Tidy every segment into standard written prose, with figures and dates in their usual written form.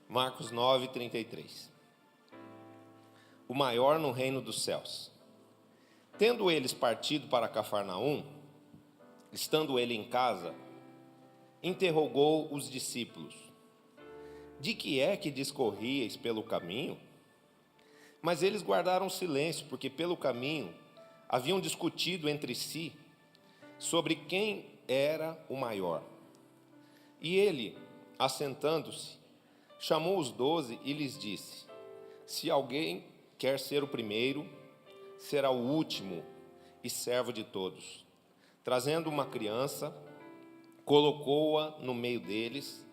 Marcos 9:33. O maior no reino dos céus. Tendo eles partido para Cafarnaum, estando ele em casa, interrogou os discípulos: de que é que discorríeis pelo caminho? Mas eles guardaram silêncio, porque pelo caminho haviam discutido entre si sobre quem era o maior. E ele, assentando-se, chamou os 12 e lhes disse: se alguém quer ser o primeiro, será o último e servo de todos. Trazendo uma criança, colocou-a no meio deles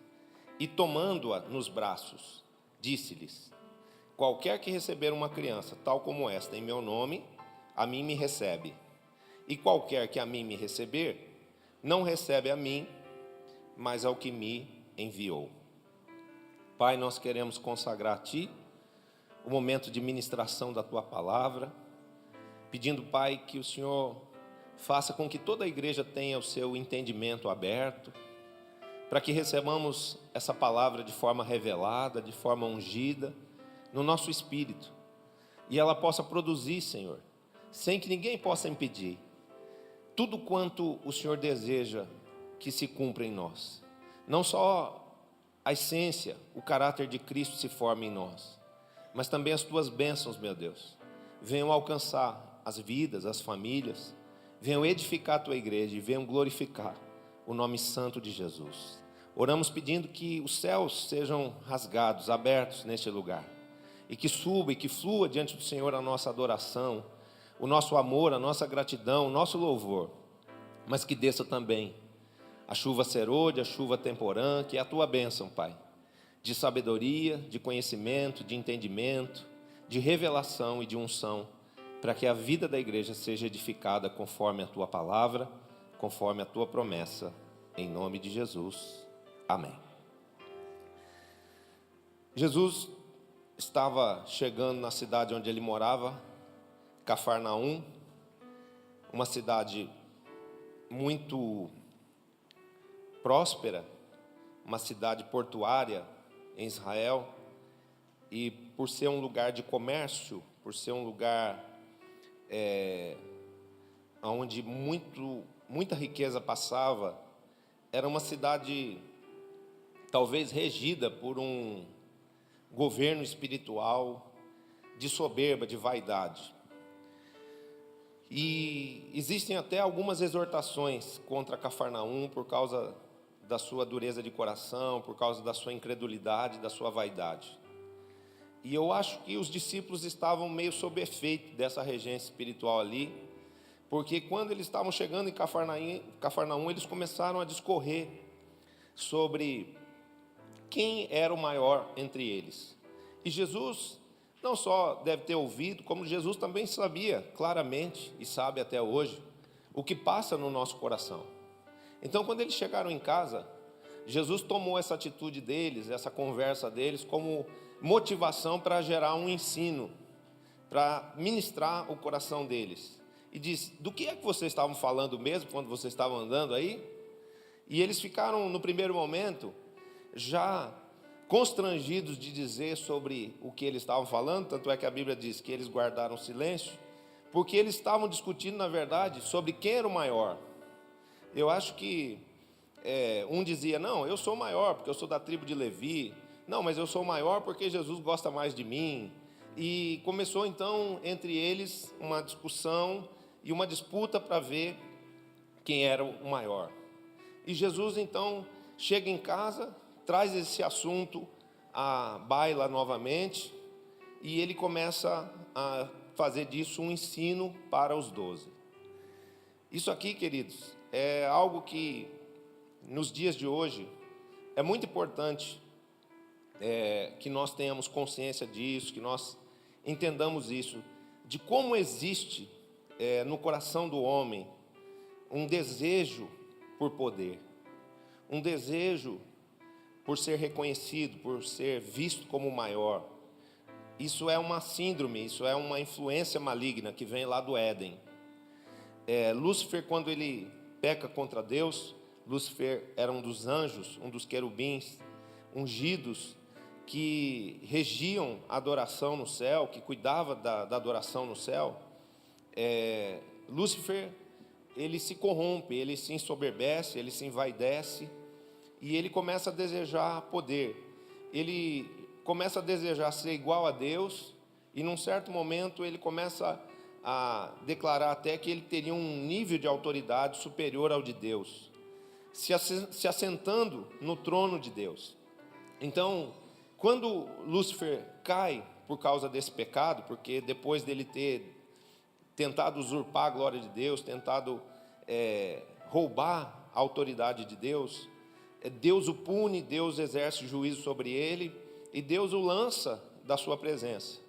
e, tomando-a nos braços, disse-lhes: qualquer que receber uma criança tal como esta em meu nome, a mim me recebe. E qualquer que a mim me receber, não recebe a mim, mas ao que me enviou. Pai, nós queremos consagrar a Ti o momento de ministração da Tua palavra, pedindo, Pai, que o Senhor faça com que toda a igreja tenha o seu entendimento aberto, para que recebamos essa palavra de forma revelada, de forma ungida, no nosso espírito, e ela possa produzir, Senhor, sem que ninguém possa impedir, tudo quanto o Senhor deseja que se cumpra em nós. Não só a essência, o caráter de Cristo se forme em nós, mas também as Tuas bênçãos, meu Deus, venham alcançar as vidas, as famílias, venham edificar a Tua igreja e venham glorificar o nome santo de Jesus. Oramos pedindo que os céus sejam rasgados, abertos neste lugar, e que suba e que flua diante do Senhor a nossa adoração, o nosso amor, a nossa gratidão, o nosso louvor, mas que desça também a chuva serôdia, a chuva temporã, que é a Tua bênção, Pai, de sabedoria, de conhecimento, de entendimento, de revelação e de unção, para que a vida da igreja seja edificada conforme a Tua palavra, conforme a Tua promessa, em nome de Jesus, amém. Jesus estava chegando na cidade onde ele morava, Cafarnaum, uma cidade muito próspera, uma cidade portuária em Israel, e por ser um lugar de comércio, por ser um lugar onde muita riqueza passava, era uma cidade talvez regida por um governo espiritual de soberba, de vaidade. E existem até algumas exortações contra Cafarnaum por causa da sua dureza de coração, por causa da sua incredulidade, da sua vaidade. E eu acho que os discípulos estavam meio sob efeito dessa regência espiritual ali, porque quando eles estavam chegando em Cafarnaum, eles começaram a discorrer sobre quem era o maior entre eles. E Jesus não só deve ter ouvido, como Jesus também sabia claramente, e sabe até hoje, o que passa no nosso coração. Então, quando eles chegaram em casa, Jesus tomou essa atitude deles, essa conversa deles, como motivação para gerar um ensino, para ministrar o coração deles. E disse: do que é que vocês estavam falando mesmo, quando vocês estavam andando aí? E eles ficaram, no primeiro momento, já constrangidos de dizer sobre o que eles estavam falando, tanto é que a Bíblia diz que eles guardaram silêncio, porque eles estavam discutindo, na verdade, sobre quem era o maior. Eu acho que um dizia: não, eu sou o maior porque eu sou da tribo de Levi. Não, mas eu sou o maior porque Jesus gosta mais de mim. E começou então entre eles uma discussão e uma disputa para ver quem era o maior. E Jesus então chega em casa, traz esse assunto à baila novamente, e ele começa a fazer disso um ensino para os 12. Isso aqui, queridos, é algo que nos dias de hoje é muito importante que nós tenhamos consciência disso, que nós entendamos isso, de como existe no coração do homem um desejo por poder, um desejo por ser reconhecido, por ser visto como maior. Isso é uma síndrome, isso é uma influência maligna que vem lá do Éden. Lúcifer, quando ele peca contra Deus, Lúcifer era um dos anjos, um dos querubins ungidos, que regiam a adoração no céu, que cuidava da adoração no céu, Lúcifer, ele se corrompe, ele se ensoberbece, ele se envaidece, e ele começa a desejar poder, ele começa a desejar ser igual a Deus, e num certo momento ele começa a declarar até que ele teria um nível de autoridade superior ao de Deus, se assentando no trono de Deus. Então, quando Lúcifer cai por causa desse pecado, porque depois dele ter tentado usurpar a glória de Deus, tentado roubar a autoridade de Deus, Deus o pune, Deus exerce juízo sobre ele, e Deus o lança da sua presença.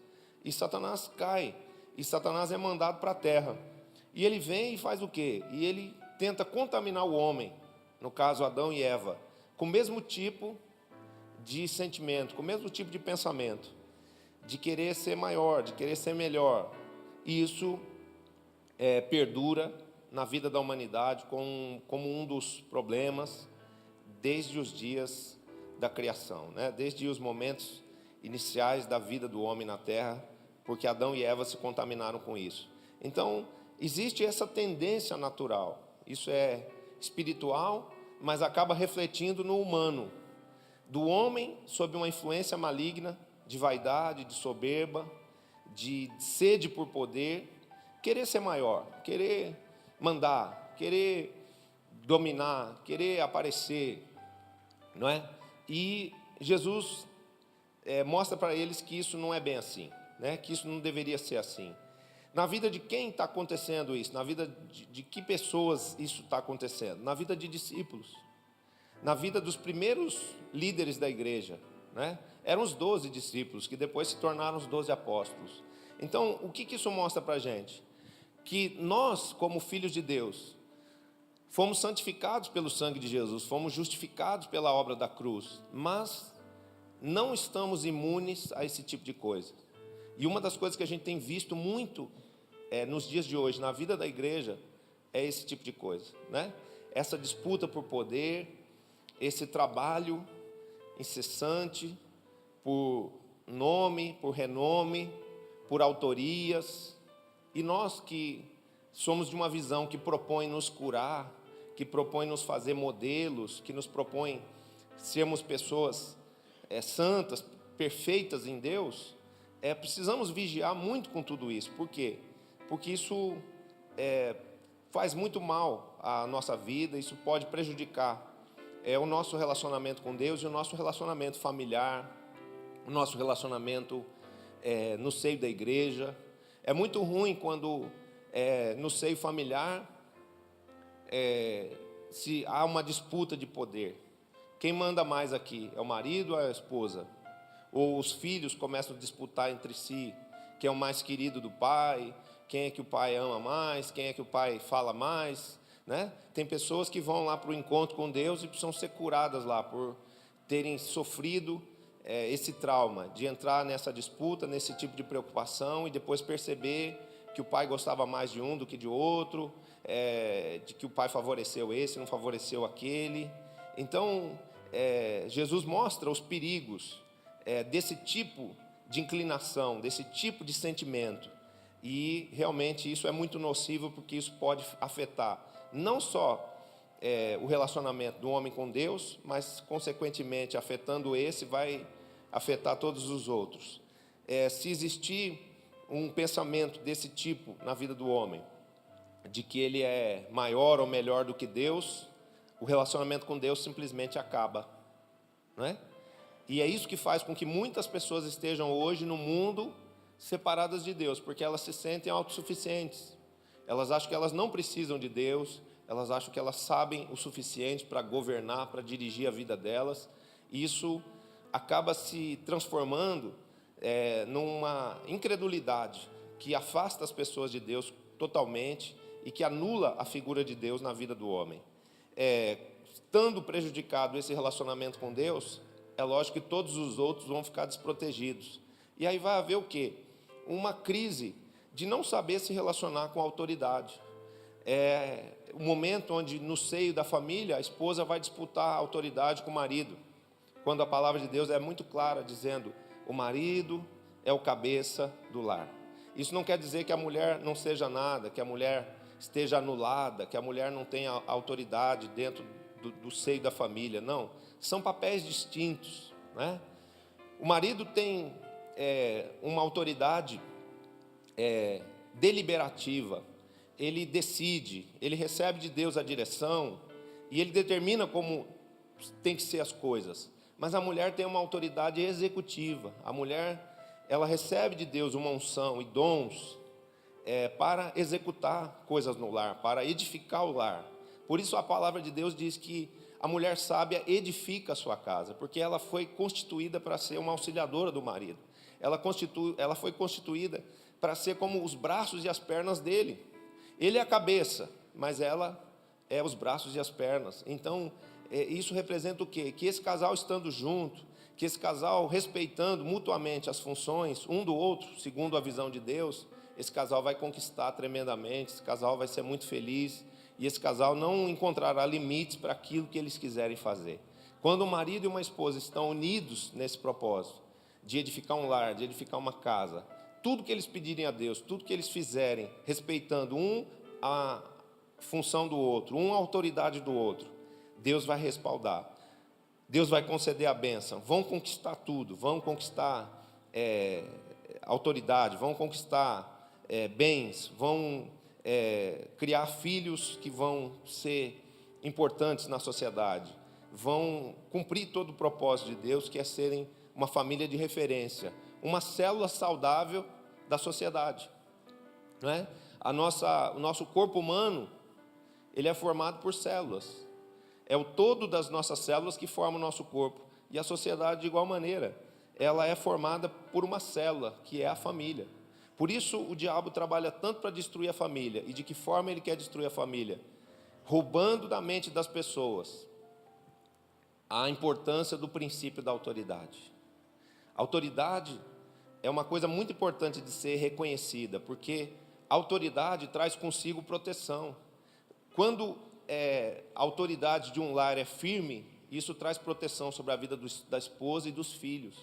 E Satanás cai, e Satanás é mandado para a terra. E ele vem e faz o quê? E ele tenta contaminar o homem, no caso Adão e Eva, com o mesmo tipo de sentimento, com o mesmo tipo de pensamento, de querer ser maior, de querer ser melhor. E isso perdura na vida da humanidade como um dos problemas desde os dias da criação, né? Desde os momentos iniciais da vida do homem na terra, porque Adão e Eva se contaminaram com isso. Então, existe essa tendência natural, isso é espiritual, mas acaba refletindo no humano, do homem sob uma influência maligna de vaidade, de soberba, de sede por poder, querer ser maior, querer mandar, querer dominar, querer aparecer, não é? E Jesus mostra para eles que isso não é bem assim, né? Que isso não deveria ser assim. Na vida de quem está acontecendo isso? Na vida de que pessoas isso está acontecendo? Na vida de discípulos, na vida dos primeiros líderes da igreja, né? Eram os 12 discípulos, que depois se tornaram os 12 apóstolos. Então, o que isso mostra para a gente? Que nós, como filhos de Deus, fomos santificados pelo sangue de Jesus, fomos justificados pela obra da cruz, mas não estamos imunes a esse tipo de coisa. E uma das coisas que a gente tem visto muito nos dias de hoje, na vida da igreja, é esse tipo de coisa, né? Essa disputa por poder, esse trabalho incessante por nome, por renome, por autorias. E nós que somos de uma visão que propõe nos curar, que propõe nos fazer modelos, que nos propõe sermos pessoas santas, perfeitas em Deus, precisamos vigiar muito com tudo isso. Por quê? Porque isso faz muito mal à nossa vida, isso pode prejudicar o nosso relacionamento com Deus e o nosso relacionamento familiar, o nosso relacionamento no seio da igreja. É muito ruim quando no seio familiar se há uma disputa de poder. Quem manda mais aqui? É o marido ou é a esposa? Ou os filhos começam a disputar entre si, quem é o mais querido do pai, quem é que o pai ama mais, quem é que o pai fala mais, né? Tem pessoas que vão lá para o encontro com Deus e precisam ser curadas lá, por terem sofrido esse trauma, de entrar nessa disputa, nesse tipo de preocupação, e depois perceber que o pai gostava mais de um do que de outro, de que o pai favoreceu esse, não favoreceu aquele. Então, Jesus mostra os perigos desse tipo de inclinação, desse tipo de sentimento. E realmente isso é muito nocivo, porque isso pode afetar não só o relacionamento do homem com Deus, mas consequentemente afetando esse, vai afetar todos os outros. Se existir um pensamento desse tipo na vida do homem, de que ele é maior ou melhor do que Deus, o relacionamento com Deus simplesmente acaba, não é? E é isso que faz com que muitas pessoas estejam hoje no mundo separadas de Deus, porque elas se sentem autossuficientes. Elas acham que elas não precisam de Deus, elas acham que elas sabem o suficiente para governar, para dirigir a vida delas. E isso acaba se transformando numa incredulidade que afasta as pessoas de Deus totalmente e que anula a figura de Deus na vida do homem. Estando prejudicado esse relacionamento com Deus, é lógico que todos os outros vão ficar desprotegidos. E aí vai haver o quê? Uma crise de não saber se relacionar com a autoridade. O momento onde no seio da família a esposa vai disputar a autoridade com o marido, quando a palavra de Deus é muito clara, dizendo: o marido é o cabeça do lar. Isso não quer dizer que a mulher não seja nada, que a mulher esteja anulada, que a mulher não tenha autoridade dentro do seio da família. Não, são papéis distintos, né? O marido tem uma autoridade deliberativa. Ele decide, ele recebe de Deus a direção e ele determina como tem que ser as coisas. Mas a mulher tem uma autoridade executiva. A mulher, ela recebe de Deus uma unção e dons para executar coisas no lar, para edificar o lar. Por isso a palavra de Deus diz que a mulher sábia edifica a sua casa, porque ela foi constituída para ser uma auxiliadora do marido. Ela foi constituída para ser como os braços e as pernas dele. Ele é a cabeça, mas ela é os braços e as pernas. Então, isso representa o quê? Que esse casal estando junto, que esse casal respeitando mutuamente as funções um do outro, segundo a visão de Deus, esse casal vai conquistar tremendamente, esse casal vai ser muito feliz, e esse casal não encontrará limites para aquilo que eles quiserem fazer. Quando um marido e uma esposa estão unidos nesse propósito, de edificar um lar, de edificar uma casa, tudo que eles pedirem a Deus, tudo que eles fizerem, respeitando a função do outro, a autoridade do outro, Deus vai respaldar, Deus vai conceder a bênção, vão conquistar tudo, vão conquistar autoridade, vão conquistar bens, vão criar filhos que vão ser importantes na sociedade, vão cumprir todo o propósito de Deus, que é serem uma família de referência, uma célula saudável da sociedade, não é? O nosso corpo humano, ele é formado por células, é o todo das nossas células que forma o nosso corpo, e a sociedade de igual maneira, ela é formada por uma célula, que é a família. Por isso o diabo trabalha tanto para destruir a família. E de que forma ele quer destruir a família? Roubando da mente das pessoas a importância do princípio da autoridade. A autoridade é uma coisa muito importante de ser reconhecida, porque a autoridade traz consigo proteção. Quando a autoridade de um lar é firme, isso traz proteção sobre a vida da esposa e dos filhos.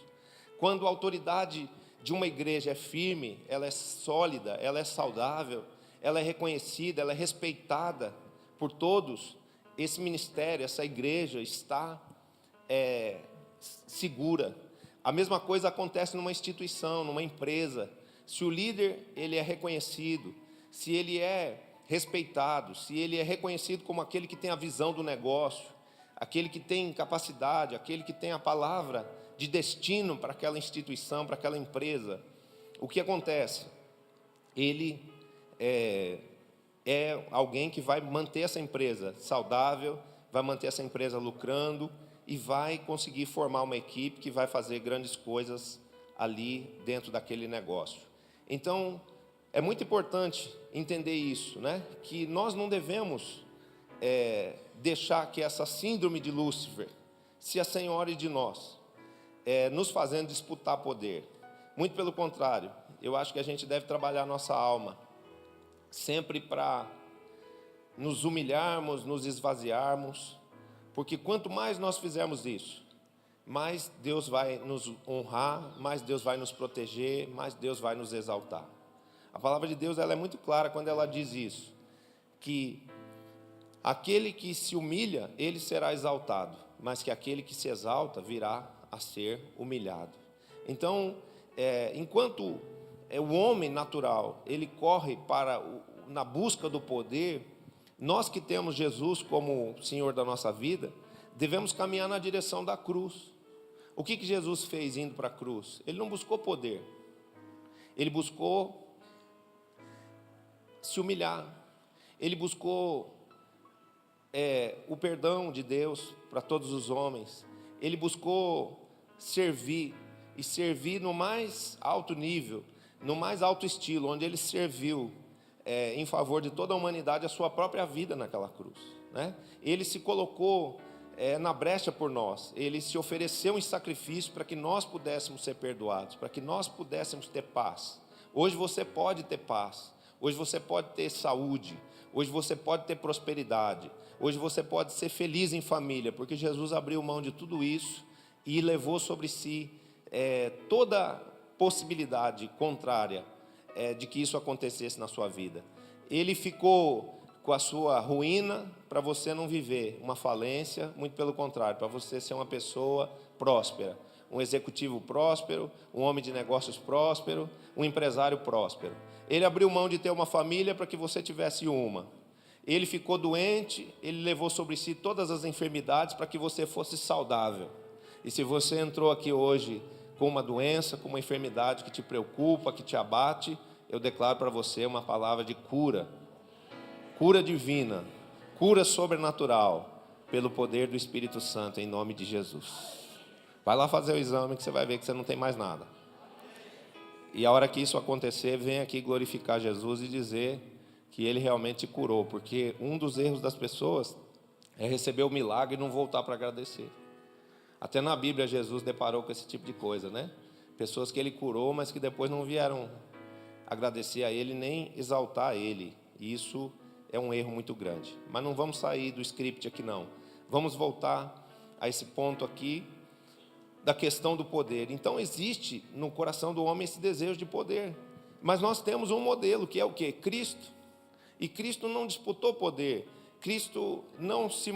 Quando a autoridade de uma igreja é firme, ela é sólida, ela é saudável, ela é reconhecida, ela é respeitada por todos, esse ministério, essa igreja está segura. A mesma coisa acontece numa instituição, numa empresa. Se o líder ele é reconhecido, se ele é respeitado, se ele é reconhecido como aquele que tem a visão do negócio, aquele que tem capacidade, aquele que tem a palavra de destino para aquela instituição, para aquela empresa, o que acontece? Ele é alguém que vai manter essa empresa saudável, vai manter essa empresa lucrando e vai conseguir formar uma equipe que vai fazer grandes coisas ali dentro daquele negócio. Então, é muito importante entender isso, né? Que nós não devemos deixar que essa síndrome de Lúcifer se assenhore de nós, nos fazendo disputar poder. Muito pelo contrário, eu acho que a gente deve trabalhar a nossa alma, sempre para nos humilharmos, nos esvaziarmos, porque quanto mais nós fizermos isso, mais Deus vai nos honrar, mais Deus vai nos proteger, mais Deus vai nos exaltar. A palavra de Deus ela é muito clara quando ela diz isso, que aquele que se humilha, ele será exaltado, mas que aquele que se exalta virá a ser humilhado. Então, enquanto o homem natural, ele corre na busca do poder, nós que temos Jesus como Senhor da nossa vida, devemos caminhar na direção da cruz. O que Jesus fez indo para a cruz? Ele não buscou poder, ele buscou se humilhar, ele buscou o perdão de Deus para todos os homens, ele buscou servir, e servir no mais alto nível, no mais alto estilo, onde ele serviu em favor de toda a humanidade a sua própria vida naquela cruz, né? Ele se colocou na brecha por nós, ele se ofereceu em sacrifício para que nós pudéssemos ser perdoados, para que nós pudéssemos ter paz. Hoje você pode ter paz, hoje você pode ter saúde, hoje você pode ter prosperidade, hoje você pode ser feliz em família, porque Jesus abriu mão de tudo isso e levou sobre si toda possibilidade contrária de que isso acontecesse na sua vida. Ele ficou com a sua ruína para você não viver uma falência, muito pelo contrário, para você ser uma pessoa próspera, um executivo próspero, um homem de negócios próspero, um empresário próspero. Ele abriu mão de ter uma família para que você tivesse uma. Ele ficou doente, ele levou sobre si todas as enfermidades para que você fosse saudável. E se você entrou aqui hoje com uma doença, com uma enfermidade que te preocupa, que te abate, eu declaro para você uma palavra de cura. Cura divina, cura sobrenatural, pelo poder do Espírito Santo, em nome de Jesus. Vai lá fazer o exame que você vai ver que você não tem mais nada. E a hora que isso acontecer, vem aqui glorificar Jesus e dizer que Ele realmente te curou. Porque um dos erros das pessoas é receber o milagre e não voltar para agradecer. Até na Bíblia Jesus deparou com esse tipo de coisa, né? Pessoas que Ele curou, mas que depois não vieram agradecer a Ele, nem exaltar a Ele. E isso é um erro muito grande. Mas não vamos sair do script aqui não. Vamos voltar a esse ponto aqui da questão do poder. Então existe no coração do homem esse desejo de poder. Mas nós temos um modelo que é o quê? Cristo. E Cristo não disputou poder. Cristo não se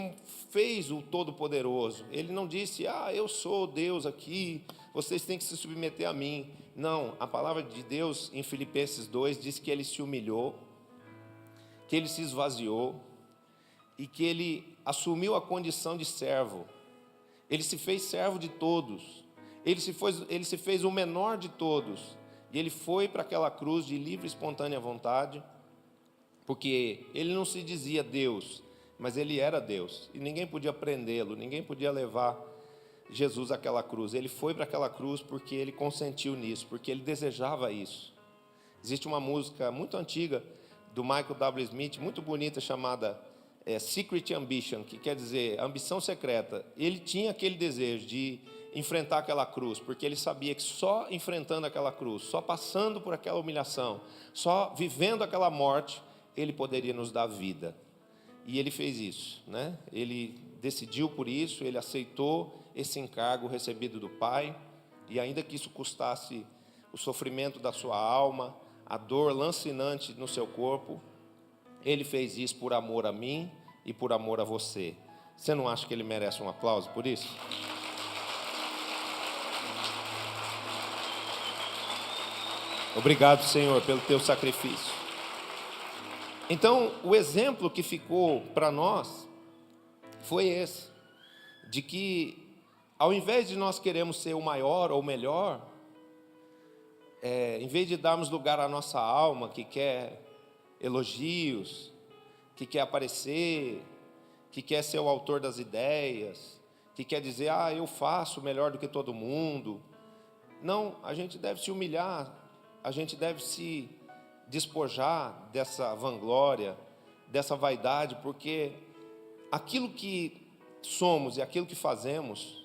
fez o Todo-Poderoso. Ele não disse, eu sou Deus aqui, vocês têm que se submeter a mim. Não, a palavra de Deus em Filipenses 2 diz que Ele se humilhou, que Ele se esvaziou e que Ele assumiu a condição de servo. Ele se fez servo de todos. Ele se fez o menor de todos. E Ele foi para aquela cruz de livre e espontânea vontade, porque Ele não se dizia Deus, mas Ele era Deus. E ninguém podia prendê-lo, ninguém podia levar Jesus àquela cruz. Ele foi para aquela cruz porque Ele consentiu nisso, porque Ele desejava isso. Existe uma música muito antiga do Michael W. Smith, muito bonita, chamada Secret Ambition, que quer dizer ambição secreta. Ele tinha aquele desejo de enfrentar aquela cruz, porque ele sabia que só enfrentando aquela cruz, só passando por aquela humilhação, só vivendo aquela morte, ele poderia nos dar vida. E ele fez isso, né? Ele decidiu por isso, ele aceitou esse encargo recebido do Pai, e ainda que isso custasse o sofrimento da sua alma, a dor lancinante no seu corpo, Ele fez isso por amor a mim e por amor a você. Você não acha que Ele merece um aplauso por isso? Obrigado, Senhor, pelo teu sacrifício. Então, o exemplo que ficou para nós foi esse, de que ao invés de nós queremos ser o maior ou o melhor, em vez de darmos lugar à nossa alma, que quer elogios, que quer aparecer, que quer ser o autor das ideias, que quer dizer, eu faço melhor do que todo mundo. Não, a gente deve se humilhar, a gente deve se despojar dessa vanglória, dessa vaidade, porque aquilo que somos e aquilo que fazemos,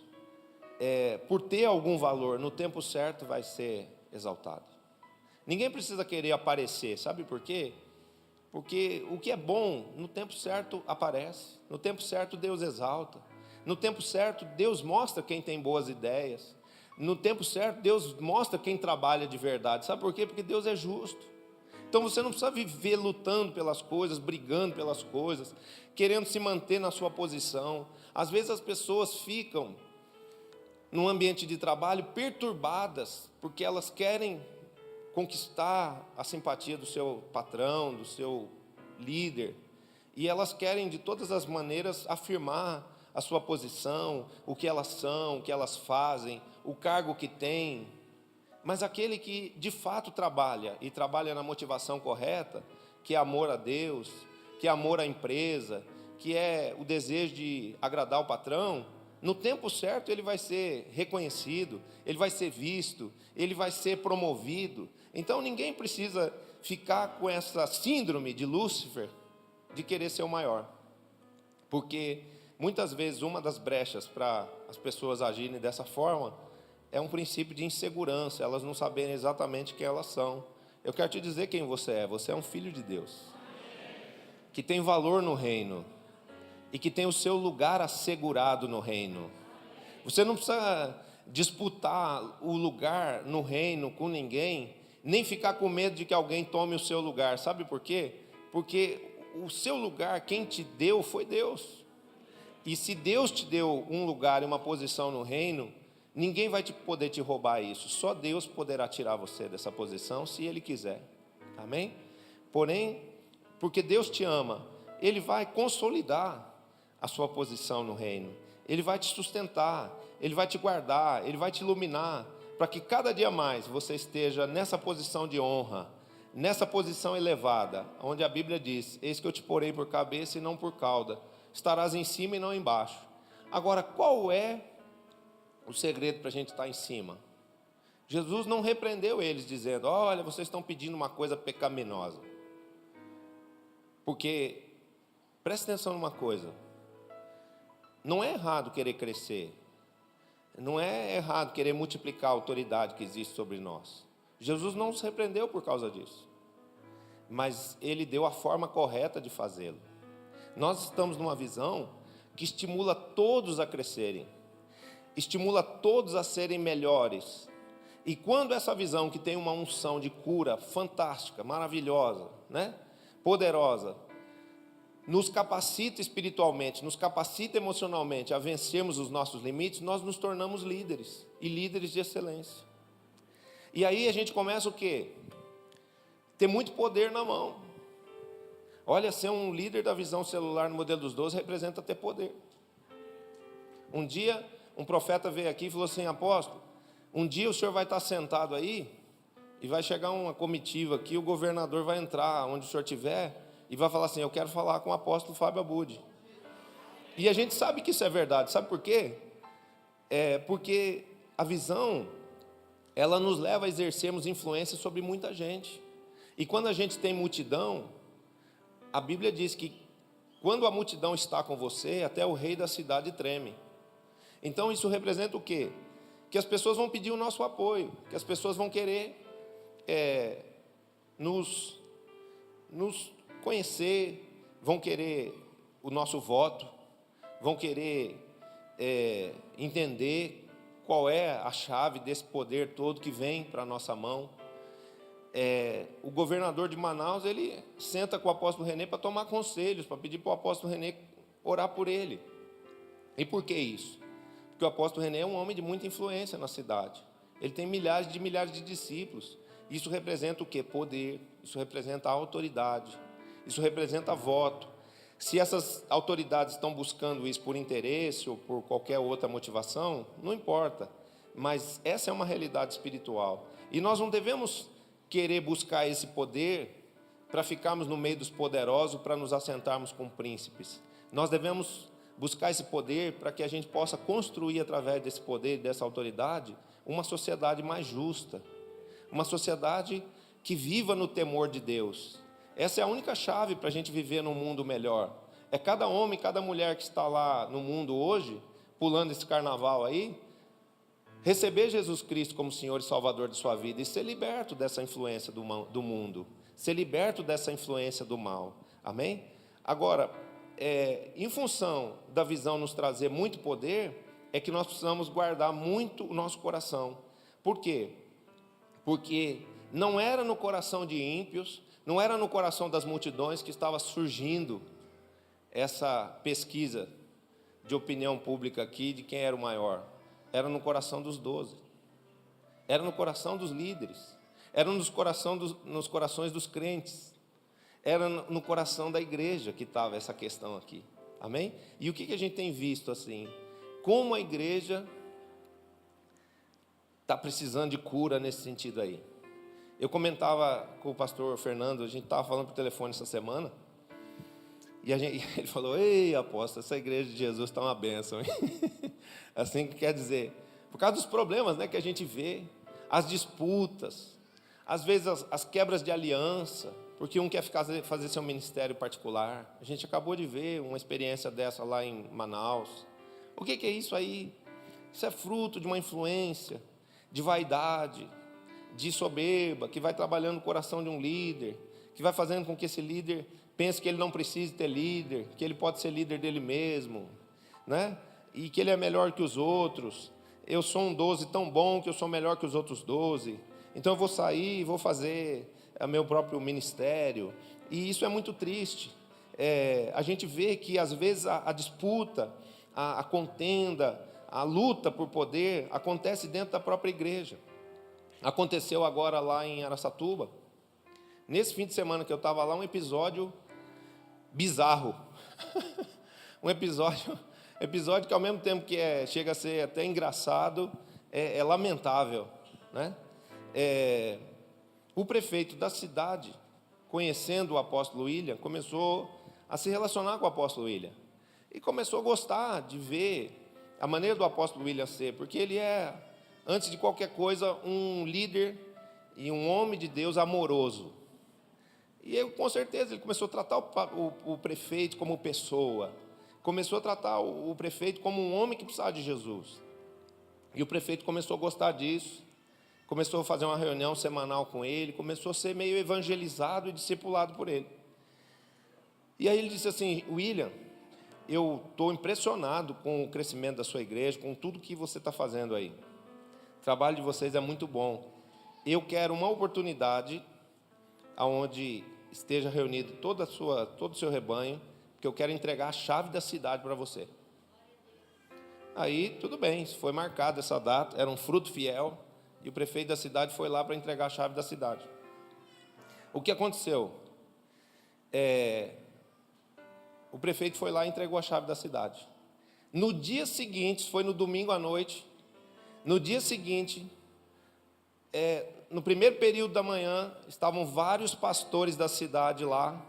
por ter algum valor, no tempo certo vai ser exaltado. Ninguém precisa querer aparecer, sabe por quê? Porque o que é bom, no tempo certo aparece, no tempo certo Deus exalta, no tempo certo Deus mostra quem tem boas ideias, no tempo certo Deus mostra quem trabalha de verdade. Sabe por quê? Porque Deus é justo. Então você não precisa viver lutando pelas coisas, brigando pelas coisas, querendo se manter na sua posição. Às vezes as pessoas ficam num ambiente de trabalho perturbadas, porque elas querem conquistar a simpatia do seu patrão, do seu líder, e elas querem de todas as maneiras afirmar a sua posição, o que elas são, o que elas fazem, o cargo que têm. Mas aquele que de fato trabalha, e trabalha na motivação correta, que é amor a Deus, que é amor à empresa, que é o desejo de agradar o patrão, no tempo certo ele vai ser reconhecido, ele vai ser visto, ele vai ser promovido. Então ninguém precisa ficar com essa síndrome de Lúcifer, de querer ser o maior. Porque muitas vezes uma das brechas para as pessoas agirem dessa forma é um princípio de insegurança, elas não saberem exatamente quem elas são. Eu quero te dizer quem você é um filho de Deus, que tem valor no reino, e que tem o seu lugar assegurado no reino. Você não precisa disputar o lugar no reino com ninguém, nem ficar com medo de que alguém tome o seu lugar. Sabe por quê? Porque o seu lugar, quem te deu foi Deus. E se Deus te deu um lugar e uma posição no reino, ninguém vai poder te roubar isso. Só Deus poderá tirar você dessa posição se Ele quiser. Amém? Porém, porque Deus te ama, Ele vai consolidar a sua posição no reino. Ele vai te sustentar, Ele vai te guardar, Ele vai te iluminar, para que cada dia mais você esteja nessa posição de honra, nessa posição elevada, onde a Bíblia diz: eis que eu te porei por cabeça e não por cauda, estarás em cima e não embaixo. Agora, qual é o segredo para a gente estar em cima? Jesus não repreendeu eles dizendo: olha, vocês estão pedindo uma coisa pecaminosa. Porque, preste atenção numa coisa, não é errado querer crescer, não é errado querer multiplicar a autoridade que existe sobre nós. Jesus não nos repreendeu por causa disso, mas Ele deu a forma correta de fazê-lo. Nós estamos numa visão que estimula todos a crescerem, estimula todos a serem melhores. E quando essa visão, que tem uma unção de cura fantástica, maravilhosa, né? Poderosa, nos capacita espiritualmente, nos capacita emocionalmente a vencermos os nossos limites, nós nos tornamos líderes, e líderes de excelência. E aí a gente começa o quê? Ter muito poder na mão. Olha, ser um líder da visão celular no modelo dos 12 representa ter poder. Um dia, um profeta veio aqui e falou assim: apóstolo, um dia o senhor vai estar sentado aí, e vai chegar uma comitiva aqui, o governador vai entrar onde o senhor estiver, e vai falar assim: eu quero falar com o apóstolo Fábio Abud. E a gente sabe que isso é verdade. Sabe por quê? Porque a visão, ela nos leva a exercermos influência sobre muita gente. E quando a gente tem multidão, a Bíblia diz que quando a multidão está com você, até o rei da cidade treme. Então isso representa o quê? Que as pessoas vão pedir o nosso apoio, que as pessoas vão querer nos conhecer, vão querer o nosso voto, vão querer entender qual é a chave desse poder todo que vem para a nossa mão. O governador de Manaus, ele senta com o apóstolo René para tomar conselhos, para pedir para o apóstolo René orar por ele. E por que isso? Porque o apóstolo René é um homem de muita influência na cidade. Ele tem milhares de discípulos. Isso representa o quê? Poder. Isso representa autoridade. Isso representa voto. Se essas autoridades estão buscando isso por interesse ou por qualquer outra motivação, não importa. Mas essa é uma realidade espiritual. E nós não devemos querer buscar esse poder para ficarmos no meio dos poderosos, para nos assentarmos com príncipes. Nós devemos buscar esse poder para que a gente possa construir, através desse poder, dessa autoridade, uma sociedade mais justa, uma sociedade que viva no temor de Deus. Essa é a única chave para a gente viver num mundo melhor. É cada homem, cada mulher que está lá no mundo hoje, pulando esse carnaval aí, receber Jesus Cristo como Senhor e Salvador de sua vida e ser liberto dessa influência do mundo, ser liberto dessa influência do mal. Amém? Agora, em função da visão nos trazer muito poder, é que nós precisamos guardar muito o nosso coração. Por quê? Porque não era no coração de ímpios, não era no coração das multidões que estava surgindo essa pesquisa de opinião pública aqui de quem era o maior. Era no coração dos 12, era no coração dos líderes, era nos corações dos crentes, era no coração da igreja que estava essa questão aqui, amém? E o que a gente tem visto assim? Como a igreja está precisando de cura nesse sentido aí. Eu comentava com o pastor Fernando, a gente estava falando por telefone essa semana, e ele falou: ei, apóstolo, essa igreja de Jesus está uma bênção, hein? Assim que quer dizer, por causa dos problemas, né, que a gente vê, as disputas, às vezes as quebras de aliança, porque um quer fazer seu ministério particular. A gente acabou de ver uma experiência dessa lá em Manaus. O que é isso aí? Isso é fruto de uma influência, de vaidade, de soberba, que vai trabalhando no coração de um líder, que vai fazendo com que esse líder pense que ele não precisa ter líder, que ele pode ser líder dele mesmo, né? e que ele é melhor que os outros. Eu sou um 12 tão bom que eu sou melhor que os outros 12. Então eu vou sair e vou fazer o meu próprio ministério. E isso é muito triste. A gente vê que às vezes a disputa, a contenda, a luta por poder acontece dentro da própria igreja. Aconteceu agora lá em Araçatuba. Nesse fim de semana que eu estava lá, um episódio bizarro. Um episódio que ao mesmo tempo que chega a ser até engraçado, é lamentável, né? O prefeito da cidade, conhecendo o apóstolo William, começou a se relacionar com o apóstolo William. E começou a gostar de ver a maneira do apóstolo William ser, porque ele é, antes de qualquer coisa, um líder e um homem de Deus amoroso. E eu, com certeza, ele começou a tratar o prefeito como pessoa, começou a tratar o prefeito como um homem que precisava de Jesus. E o prefeito começou a gostar disso, começou a fazer uma reunião semanal com ele, começou a ser meio evangelizado e discipulado por ele. E aí ele disse assim: William, eu estou impressionado com o crescimento da sua igreja, com tudo que você está fazendo aí. O trabalho de vocês é muito bom. Eu quero uma oportunidade onde esteja reunido todo o seu rebanho, que eu quero entregar a chave da cidade para você. Aí, tudo bem, foi marcada essa data, era um fruto fiel, e o prefeito da cidade foi lá para entregar a chave da cidade. O que aconteceu? O prefeito foi lá e entregou a chave da cidade. No dia seguinte, foi no domingo à noite, no dia seguinte, no primeiro período da manhã, estavam vários pastores da cidade lá,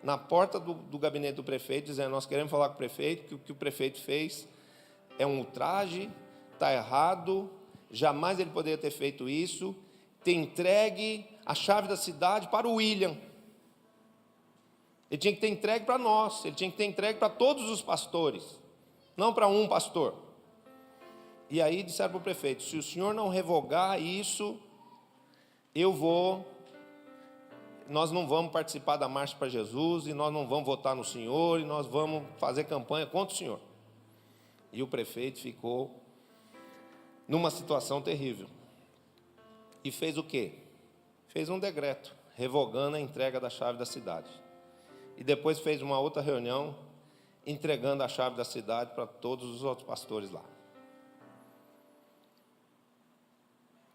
na porta do gabinete do prefeito, dizendo: nós queremos falar com o prefeito, que o que o prefeito fez é um ultraje, está errado, jamais ele poderia ter feito isso, ter entregue a chave da cidade para o William. Ele tinha que ter entregue para nós, ele tinha que ter entregue para todos os pastores, não para um pastor. E aí disseram para o prefeito: se o senhor não revogar isso, nós não vamos participar da Marcha para Jesus, e nós não vamos votar no senhor, e nós vamos fazer campanha contra o senhor. E o prefeito ficou numa situação terrível. E fez o quê? Fez um decreto, revogando a entrega da chave da cidade. E depois fez uma outra reunião, entregando a chave da cidade para todos os outros pastores lá.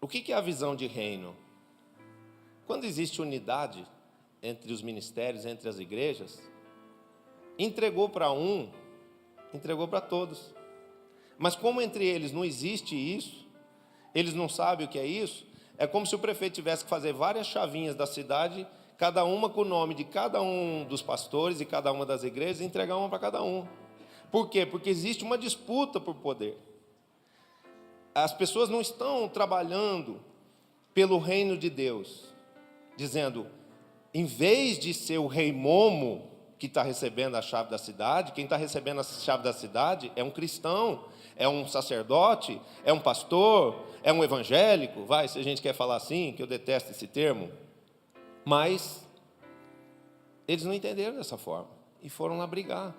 O que é a visão de reino? Quando existe unidade entre os ministérios, entre as igrejas, entregou para um, entregou para todos. Mas como entre eles não existe isso, eles não sabem o que é isso, é como se o prefeito tivesse que fazer várias chavinhas da cidade, cada uma com o nome de cada um dos pastores e cada uma das igrejas, e entregar uma para cada um. Por quê? Porque existe uma disputa por poder. As pessoas não estão trabalhando pelo reino de Deus, dizendo: em vez de ser o rei Momo que está recebendo a chave da cidade, quem está recebendo a chave da cidade é um cristão, é um sacerdote, é um pastor, é um evangélico, se a gente quer falar assim, que eu detesto esse termo. Mas eles não entenderam dessa forma e foram lá brigar.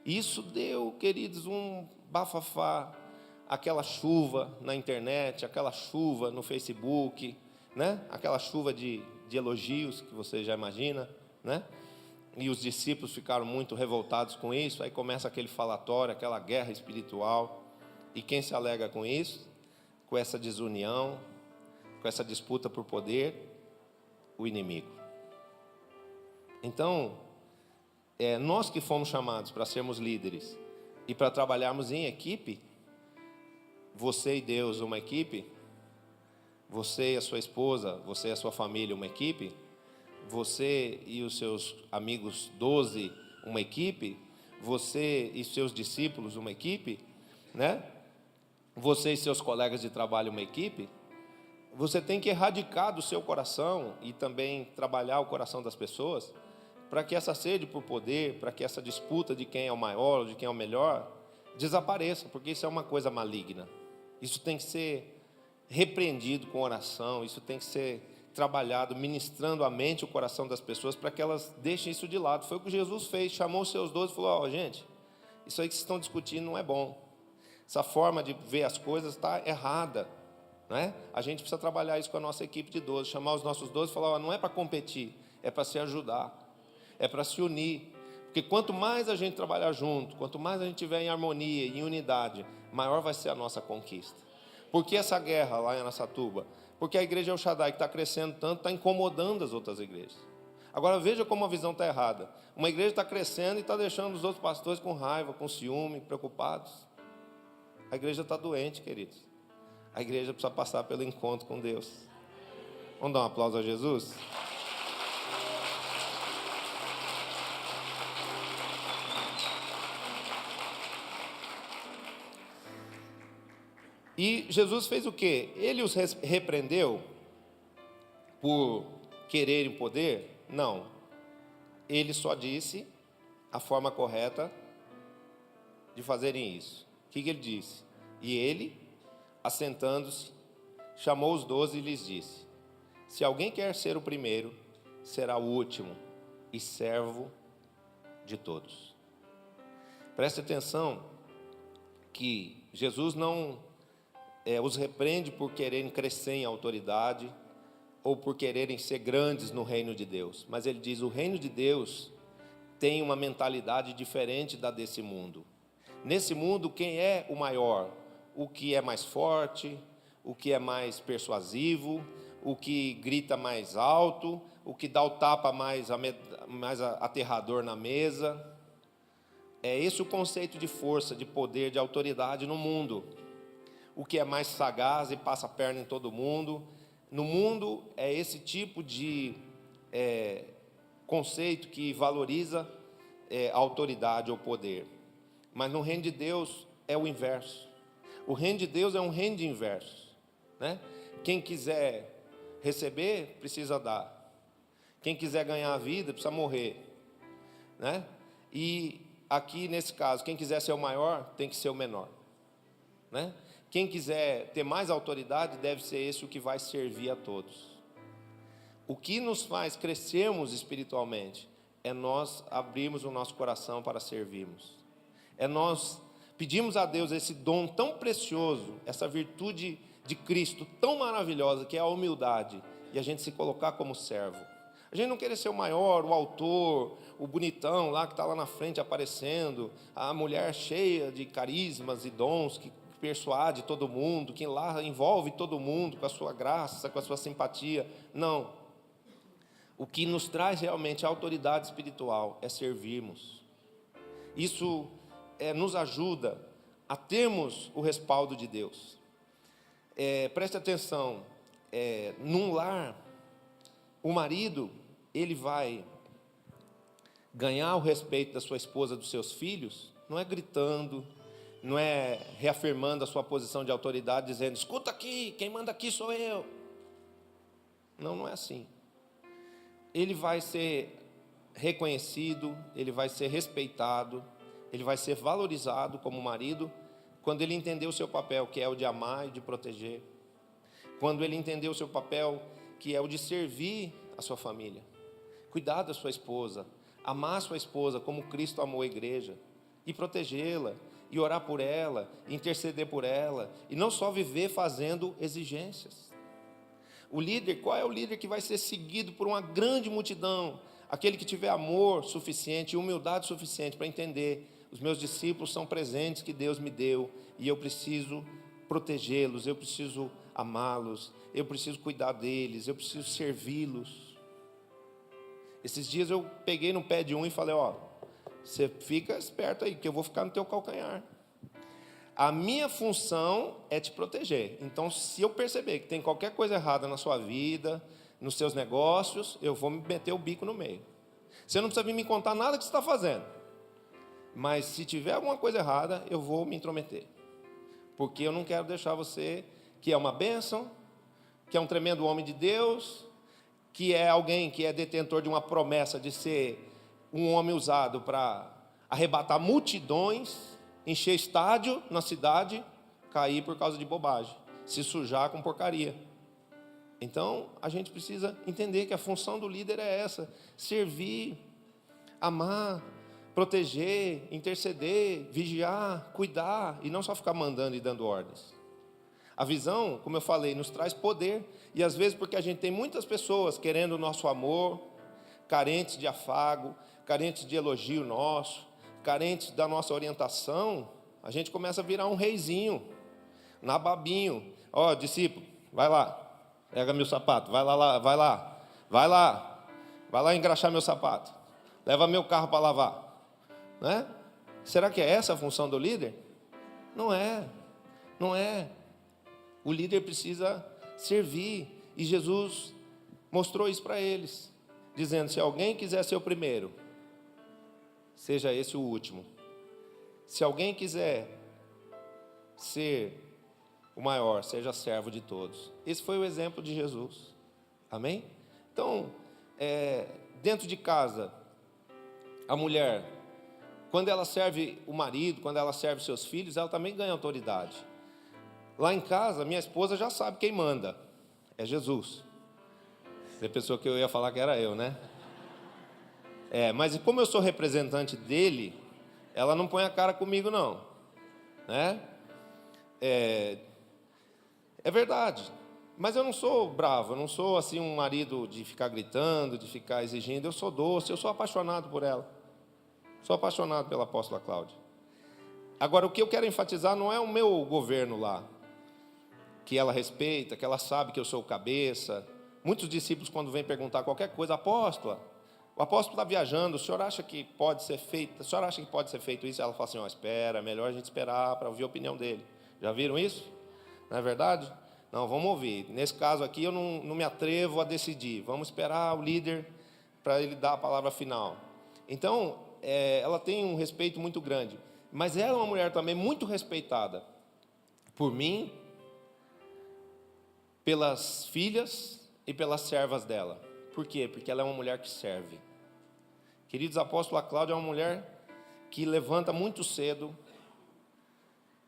Isso deu, queridos, um bafafá, aquela chuva na internet, aquela chuva no Facebook, né? Aquela chuva de elogios que você já imagina, né? E os discípulos ficaram muito revoltados com isso. Aí começa aquele falatório, aquela guerra espiritual. E quem se alega com isso? Com essa desunião, com essa disputa por poder? O inimigo. Então, nós que fomos chamados para sermos líderes e para trabalharmos em equipe, você e Deus uma equipe, você e a sua esposa, você e a sua família uma equipe, você e os seus amigos 12 uma equipe, você e seus discípulos uma equipe, né? Você e seus colegas de trabalho uma equipe. Você tem que erradicar do seu coração e também trabalhar o coração das pessoas para que essa sede por poder, para que essa disputa de quem é o maior, de quem é o melhor, desapareça, porque isso é uma coisa maligna. Isso tem que ser repreendido com oração, isso tem que ser trabalhado, ministrando a mente e o coração das pessoas para que elas deixem isso de lado. Foi o que Jesus fez, chamou os seus 12 e falou: gente, isso aí que vocês estão discutindo não é bom. Essa forma de ver as coisas está errada, né? A gente precisa trabalhar isso com a nossa equipe de 12, chamar os nossos 12 e falar, ó, não é para competir, é para se ajudar, é para se unir. Porque quanto mais a gente trabalhar junto, quanto mais a gente estiver em harmonia, em unidade, maior vai ser a nossa conquista. Por que essa guerra lá em Araçatuba? Porque a igreja El Shaddai, que está crescendo tanto, está incomodando as outras igrejas. Agora veja como a visão está errada. Uma igreja está crescendo e está deixando os outros pastores com raiva, com ciúme, preocupados. A igreja está doente, queridos. A igreja precisa passar pelo encontro com Deus. Vamos dar um aplauso a Jesus? E Jesus fez o quê? Ele os repreendeu por quererem poder? Não. Ele só disse a forma correta de fazerem isso. O que ele disse? E ele, assentando-se, chamou os 12 e lhes disse: se alguém quer ser o primeiro, será o último e servo de todos. Preste atenção que Jesus não os repreende por quererem crescer em autoridade ou por quererem ser grandes no reino de Deus. Mas ele diz, o reino de Deus tem uma mentalidade diferente da desse mundo. Nesse mundo, quem é o maior? O que é mais forte, o que é mais persuasivo, o que grita mais alto, o que dá o tapa mais aterrador na mesa. É esse o conceito de força, de poder, de autoridade no mundo. O que é mais sagaz e passa a perna em todo mundo. No mundo é esse tipo de conceito que valoriza a autoridade ou poder. Mas no reino de Deus é o inverso. O reino de Deus é um reino de inverso, né? Quem quiser receber, precisa dar. Quem quiser ganhar a vida, precisa morrer, né? E aqui nesse caso, quem quiser ser o maior, tem que ser o menor, né? Quem quiser ter mais autoridade, deve ser esse o que vai servir a todos. O que nos faz crescermos espiritualmente é nós abrirmos o nosso coração para servirmos. É nós pedimos a Deus esse dom tão precioso, essa virtude de Cristo tão maravilhosa, que é a humildade, e a gente se colocar como servo. A gente não querer ser o maior, o autor, o bonitão lá que está lá na frente aparecendo, a mulher cheia de carismas e dons que persuade todo mundo, que lá envolve todo mundo com a sua graça, com a sua simpatia. Não. O que nos traz realmente a autoridade espiritual é servirmos. Isso nos ajuda a termos o respaldo de Deus. Preste atenção, num lar, o marido, ele vai ganhar o respeito da sua esposa, dos seus filhos, não é gritando, não é reafirmando a sua posição de autoridade, dizendo, escuta aqui, quem manda aqui sou eu. Não, não é assim. Ele vai ser reconhecido, ele vai ser respeitado, ele vai ser valorizado como marido, quando ele entender o seu papel, que é o de amar e de proteger. Quando ele entender o seu papel, que é o de servir a sua família. Cuidar da sua esposa, amar a sua esposa como Cristo amou a igreja, e protegê-la, e orar por ela, e interceder por ela, e não só viver fazendo exigências. O líder, qual é o líder que vai ser seguido por uma grande multidão? Aquele que tiver amor suficiente e humildade suficiente para entender, os meus discípulos são presentes que Deus me deu, e eu preciso protegê-los, eu preciso amá-los, eu preciso cuidar deles, eu preciso servi-los. Esses dias eu peguei no pé de um e falei, ó, você fica esperto aí, que eu vou ficar no teu calcanhar. A minha função é te proteger. Então, se eu perceber que tem qualquer coisa errada na sua vida, nos seus negócios, eu vou me meter o bico no meio. Você não precisa vir me contar nada que você está fazendo. Mas se tiver alguma coisa errada, eu vou me intrometer. Porque eu não quero deixar você, que é uma bênção, que é um tremendo homem de Deus, que é alguém que é detentor de uma promessa de ser um homem usado para arrebatar multidões, encher estádio na cidade, cair por causa de bobagem, se sujar com porcaria. Então, a gente precisa entender que a função do líder é essa, servir, amar, proteger, interceder, vigiar, cuidar, e não só ficar mandando e dando ordens. A visão, como eu falei, nos traz poder, e às vezes porque a gente tem muitas pessoas querendo o nosso amor, carentes de afago, carentes de elogio nosso, carentes da nossa orientação, a gente começa a virar um reizinho, nababinho. Ó, discípulo, vai lá, pega meu sapato, vai lá engraxar meu sapato, leva meu carro para lavar, né? Será que é essa a função do líder? Não é. O líder precisa servir, e Jesus mostrou isso para eles, dizendo: se alguém quiser ser o primeiro, seja esse o último. Se alguém quiser ser o maior, seja servo de todos. Esse foi o exemplo de Jesus. Amém? Então, dentro de casa, a mulher, quando ela serve o marido, quando ela serve seus filhos, ela também ganha autoridade. Lá em casa, minha esposa já sabe quem manda, é Jesus. Você pensou que eu ia falar que era eu, né? Mas como eu sou representante dele, ela não põe a cara comigo, não, né? É verdade, mas eu não sou bravo, eu não sou assim um marido de ficar gritando, de ficar exigindo. Eu sou doce, eu sou apaixonado por ela, sou apaixonado pela apóstola Cláudia. Agora, o que eu quero enfatizar não é o meu governo lá, que ela respeita, que ela sabe que eu sou o cabeça. Muitos discípulos, quando vêm perguntar qualquer coisa: apóstola, o apóstolo está viajando, o senhor acha que pode ser feito? O senhor acha que pode ser feito isso? Ela fala assim: espera, é melhor a gente esperar para ouvir a opinião dele. Já viram isso? Não é verdade? Não, vamos ouvir. Nesse caso aqui eu não me atrevo a decidir. Vamos esperar o líder para ele dar a palavra final. Então, ela tem um respeito muito grande. Mas ela é uma mulher também muito respeitada por mim, pelas filhas e pelas servas dela. Por quê? Porque ela é uma mulher que serve. Queridos, a apóstola Cláudia é uma mulher que levanta muito cedo,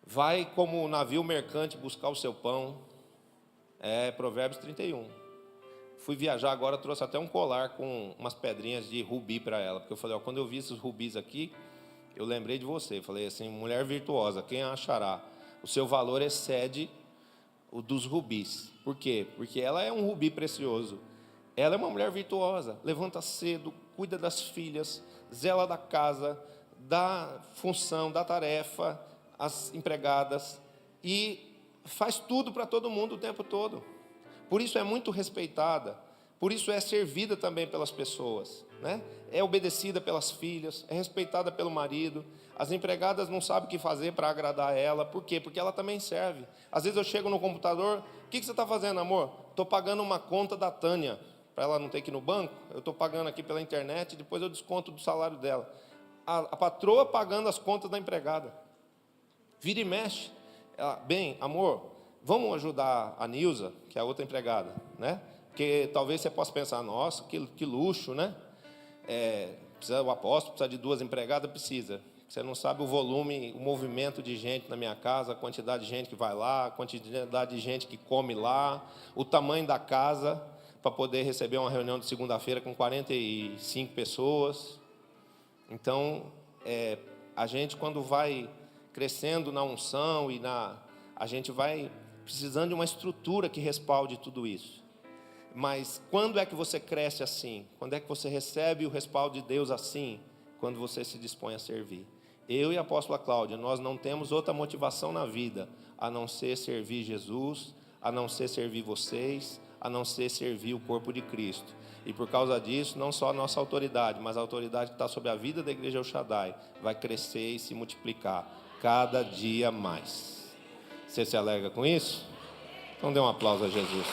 vai como um navio mercante buscar o seu pão. Provérbios 31. Fui viajar agora, trouxe até um colar com umas pedrinhas de rubi para ela, porque eu falei: quando eu vi esses rubis aqui, eu lembrei de você. Falei assim: mulher virtuosa, quem a achará? O seu valor excede o dos rubis. Por quê? Porque ela é um rubi precioso. Ela é uma mulher virtuosa, levanta cedo, cuida das filhas, zela da casa, da função, da tarefa, as empregadas, e faz tudo para todo mundo o tempo todo. Por isso é muito respeitada, por isso é servida também pelas pessoas, né? É obedecida pelas filhas, é respeitada pelo marido. As empregadas não sabem o que fazer para agradar ela. Por quê? Porque ela também serve. Às vezes eu chego no computador: o que você está fazendo, amor? Estou pagando uma conta da Tânia, para ela não ter que ir no banco. Eu estou pagando aqui pela internet, depois eu desconto do salário dela. A patroa pagando as contas da empregada. Vira e mexe. Ela: bem, amor, vamos ajudar a Nilza, que é a outra empregada, né? Porque talvez você possa pensar: nossa, que luxo, né? O apóstolo precisa de 2 empregadas? Precisa. Você não sabe o volume, o movimento de gente na minha casa, a quantidade de gente que vai lá, a quantidade de gente que come lá, o tamanho da casa para poder receber uma reunião de segunda-feira com 45 pessoas. Então, a gente, quando vai crescendo na unção a gente vai precisando de uma estrutura que respalde tudo isso. Mas quando é que você cresce assim? Quando é que você recebe o respaldo de Deus assim? Quando você se dispõe a servir. Eu e a apóstola Cláudia, nós não temos outra motivação na vida a não ser servir Jesus, a não ser servir vocês, a não ser servir o corpo de Cristo. E por causa disso, não só a nossa autoridade, mas a autoridade que está sobre a vida da igreja El Shaddai vai crescer e se multiplicar cada dia mais. Você se alegra com isso? Então dê um aplauso a Jesus.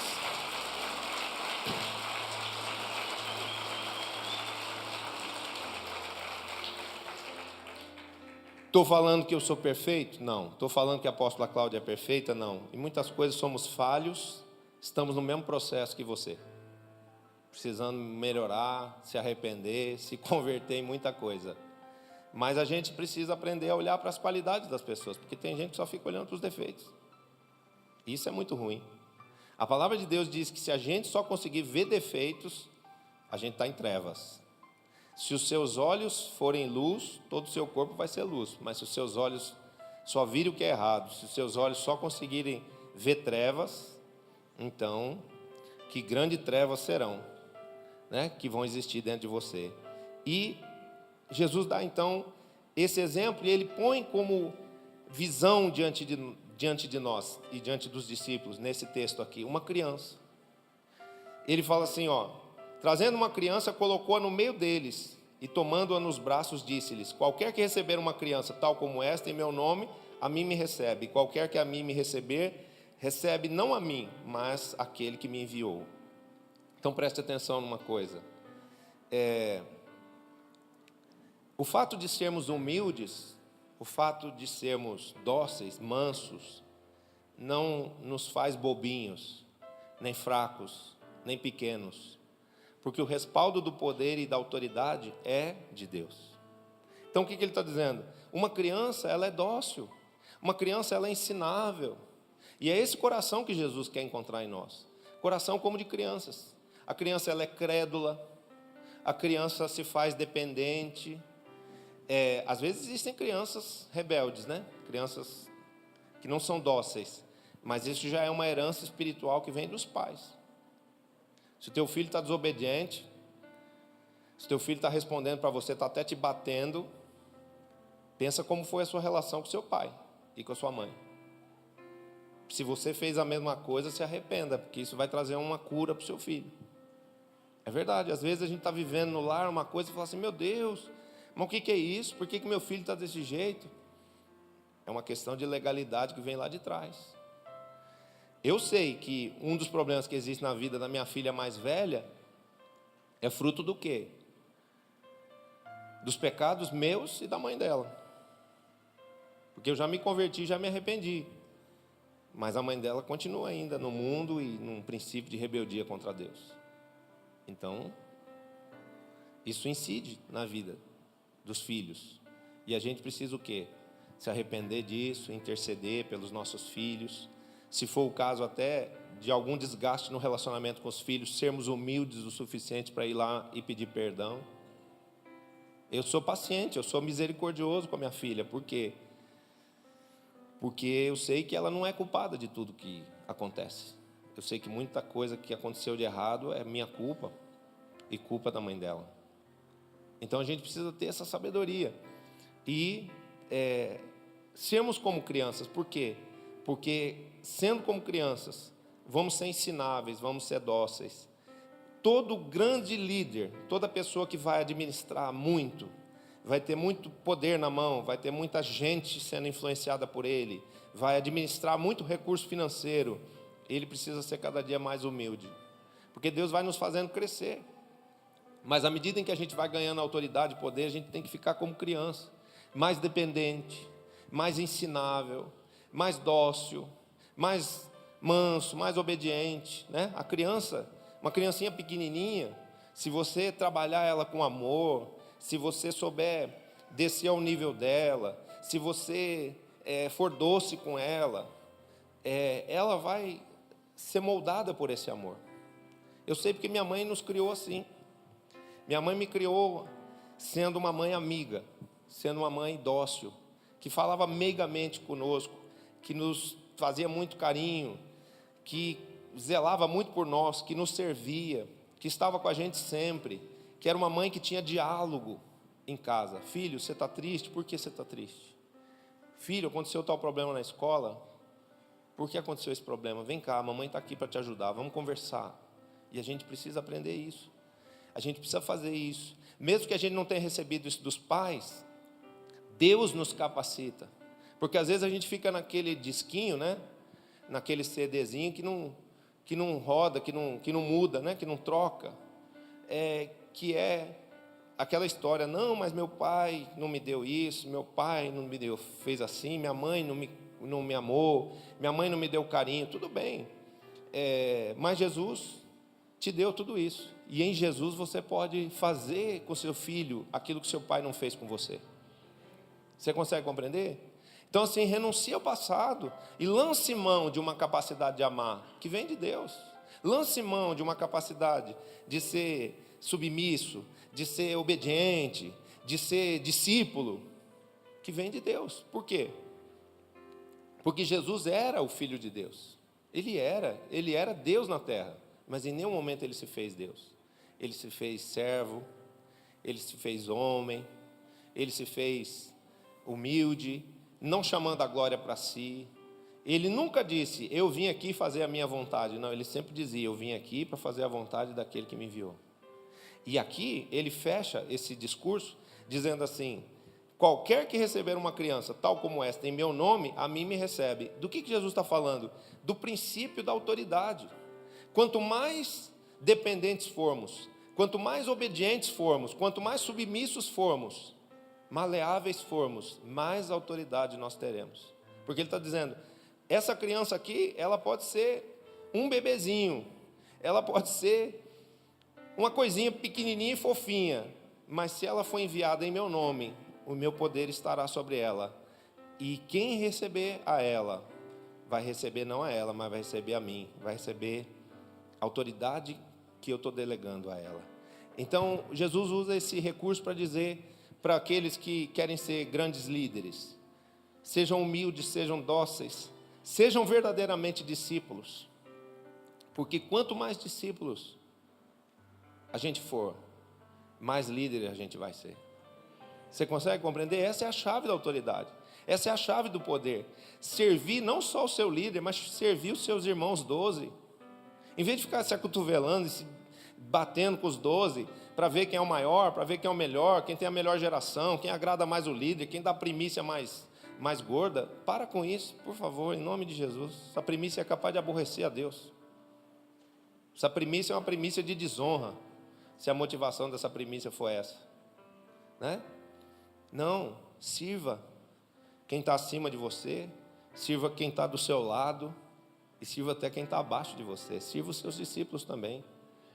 Estou falando que eu sou perfeito? Não. Estou falando que a apóstola Cláudia é perfeita? Não. Em muitas coisas somos falhos, estamos no mesmo processo que você, precisando melhorar, se arrepender, se converter em muita coisa. Mas a gente precisa aprender a olhar para as qualidades das pessoas, porque tem gente que só fica olhando para os defeitos. Isso é muito ruim. A palavra de Deus diz que se a gente só conseguir ver defeitos, a gente está em trevas. Se os seus olhos forem luz, todo o seu corpo vai ser luz. Mas se os seus olhos só virem o que é errado, se os seus olhos só conseguirem ver trevas, então, que grandes trevas serão, né, que vão existir dentro de você. E Jesus dá então esse exemplo, e ele põe como visão diante de nós e diante dos discípulos, nesse texto aqui, uma criança. Ele fala assim, trazendo uma criança, colocou-a no meio deles, e tomando-a nos braços, disse-lhes: qualquer que receber uma criança tal como esta em meu nome, a mim me recebe. Qualquer que a mim me receber, recebe não a mim, mas aquele que me enviou. Então preste atenção numa coisa. O fato de sermos humildes, o fato de sermos dóceis, mansos, não nos faz bobinhos, nem fracos, nem pequenos, porque o respaldo do poder e da autoridade é de Deus. Então o que ele está dizendo? Uma criança, ela é dócil, uma criança, ela é ensinável, e é esse coração que Jesus quer encontrar em nós, coração como de crianças. A criança, ela é crédula, a criança se faz dependente. Às vezes existem crianças rebeldes, né? Crianças que não são dóceis, mas isso já é uma herança espiritual que vem dos pais. Se o teu filho está desobediente, se o teu filho está respondendo para você, está até te batendo, pensa como foi a sua relação com seu pai e com a sua mãe. Se você fez a mesma coisa, se arrependa, porque isso vai trazer uma cura para o seu filho. É verdade, às vezes a gente está vivendo no lar uma coisa e fala assim, meu Deus, mas o que é isso? Por que meu filho está desse jeito? É uma questão de legalidade que vem lá de trás. Eu sei que um dos problemas que existe na vida da minha filha mais velha é fruto do quê? Dos pecados meus e da mãe dela. Porque eu já me converti, já me arrependi. Mas a mãe dela continua ainda no mundo e num princípio de rebeldia contra Deus. Então, isso incide na vida dos filhos. E a gente precisa o quê? Se arrepender disso, interceder pelos nossos filhos. Se for o caso até de algum desgaste no relacionamento com os filhos, sermos humildes o suficiente para ir lá e pedir perdão. Eu sou paciente, eu sou misericordioso com a minha filha. Por quê? Porque eu sei que ela não é culpada de tudo que acontece. Eu sei que muita coisa que aconteceu de errado é minha culpa e culpa da mãe dela. Então a gente precisa ter essa sabedoria e sermos como crianças. Por quê? Porque sendo como crianças, vamos ser ensináveis, vamos ser dóceis. Todo grande líder, toda pessoa que vai administrar muito, vai ter muito poder na mão, vai ter muita gente sendo influenciada por ele, vai administrar muito recurso financeiro, ele precisa ser cada dia mais humilde, porque Deus vai nos fazendo crescer. Mas à medida em que a gente vai ganhando autoridade e poder, a gente tem que ficar como criança, mais dependente, mais ensinável, mais dócil, mais manso, mais obediente, né? A criança, uma criancinha pequenininha, se você trabalhar ela com amor, se você souber descer ao nível dela, se você for doce com ela, ela vai ser moldada por esse amor. Eu sei porque minha mãe nos criou assim. Minha mãe me criou sendo uma mãe amiga, sendo uma mãe dócil, que falava meigamente conosco, que nos fazia muito carinho, que zelava muito por nós, que nos servia, que estava com a gente sempre, que era uma mãe que tinha diálogo em casa. Filho, você está triste? Por que você está triste? Filho, aconteceu tal problema na escola? Por que aconteceu esse problema? Vem cá, a mamãe está aqui para te ajudar, vamos conversar. E a gente precisa aprender isso. A gente precisa fazer isso. Mesmo que a gente não tenha recebido isso dos pais, Deus nos capacita. Porque às vezes a gente fica naquele disquinho, né? Naquele CDzinho que não roda, que não muda, né? Que não troca. Que é aquela história, não, mas meu pai não me deu isso, meu pai não me deu, fez assim, minha mãe não me amou, minha mãe não me deu carinho. Tudo bem, mas Jesus te deu tudo isso. E em Jesus você pode fazer com seu filho aquilo que seu pai não fez com você. Você consegue compreender? Então assim, renuncie ao passado e lance mão de uma capacidade de amar que vem de Deus. Lance mão de uma capacidade de ser submisso, de ser obediente, de ser discípulo, que vem de Deus. Por quê? Porque Jesus era o Filho de Deus. Ele era Deus na terra, mas em nenhum momento ele se fez Deus. Ele se fez servo, ele se fez homem, ele se fez humilde, não chamando a glória para si. Ele nunca disse, eu vim aqui fazer a minha vontade. Não, ele sempre dizia, eu vim aqui para fazer a vontade daquele que me enviou. E aqui ele fecha esse discurso dizendo assim, qualquer que receber uma criança tal como esta em meu nome, a mim me recebe. Do que Jesus está falando? Do princípio da autoridade. Quanto mais dependentes formos, quanto mais obedientes formos, quanto mais submissos formos, maleáveis formos, mais autoridade nós teremos. Porque ele está dizendo, essa criança aqui, ela pode ser um bebezinho, ela pode ser uma coisinha pequenininha e fofinha, mas se ela for enviada em meu nome, o meu poder estará sobre ela. E quem receber a ela, vai receber não a ela, mas vai receber a mim, vai receber a autoridade que eu estou delegando a ela. Então, Jesus usa esse recurso para dizer para aqueles que querem ser grandes líderes, sejam humildes, sejam dóceis, sejam verdadeiramente discípulos, porque quanto mais discípulos a gente for, mais líder a gente vai ser. Você consegue compreender? Essa é a chave da autoridade, essa é a chave do poder. Servir não só o seu líder, mas servir os seus irmãos 12. Em vez de ficar se acotovelando e se batendo com os 12, para ver quem é o maior, para ver quem é o melhor, quem tem a melhor geração, quem agrada mais o líder, quem dá a primícia mais gorda, para com isso, por favor, em nome de Jesus. Essa primícia é capaz de aborrecer a Deus. Essa primícia é uma primícia de desonra, se a motivação dessa primícia for essa, né? Não, sirva quem está acima de você, sirva quem está do seu lado, e sirva até quem está abaixo de você. Sirva os seus discípulos também,